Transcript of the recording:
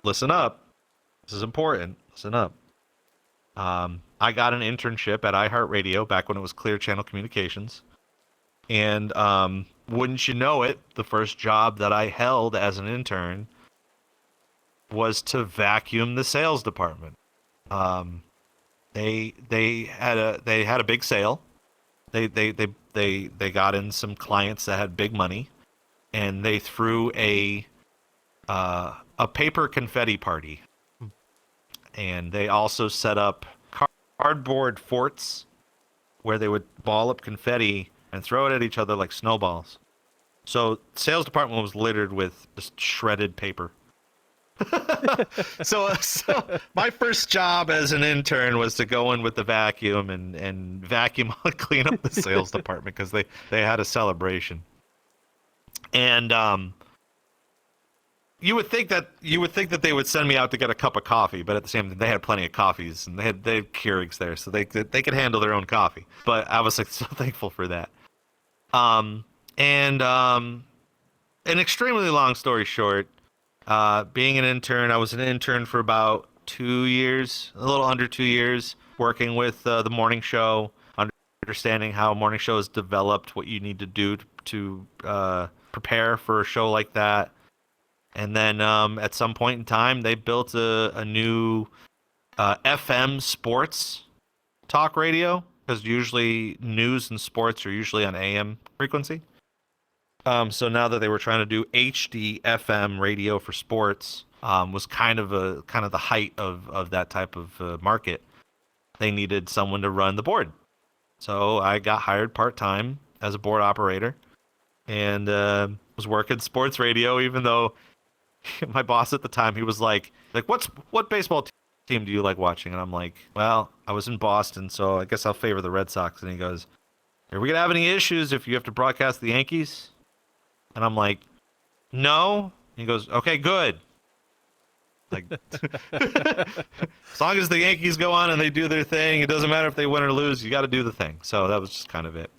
listen up. This is important. Listen up. I got an internship at iHeartRadio back when it was Clear Channel Communications. And wouldn't you know it, the first job that I held as an intern was to vacuum the sales department. They had a big sale. They got in some clients that had big money, and they threw a paper confetti party. And they also set up cardboard forts where they would ball up confetti and throw it at each other like snowballs. So sales department was littered with just shredded paper. So my first job as an intern was to go in with the vacuum and vacuum clean up the sales department because they had a celebration. And you would think that they would send me out to get a cup of coffee, but at the same time they had plenty of coffees and they had Keurigs there, so they could handle their own coffee. But I was like so thankful for that. An extremely long story short, being an intern, I was an intern for about 2 years, a little under 2 years, working with the morning show, understanding how morning shows developed, what you need to do to prepare for a show like that. And then at some point in time, they built a new FM sports talk radio, because usually news and sports are usually on AM frequency. So now that they were trying to do HD FM radio for sports, was kind of the height of that type of market. They needed someone to run the board. So I got hired part-time as a board operator and was working sports radio, even though my boss at the time, he was like, what baseball team do you like watching? And I'm like, well, I was in Boston, so I guess I'll favor the Red Sox. And he goes, are we going to have any issues if you have to broadcast the Yankees? And I'm like, no. He goes, okay, good. Like, as long as the Yankees go on and they do their thing, it doesn't matter if they win or lose, you got to do the thing. So that was just kind of it.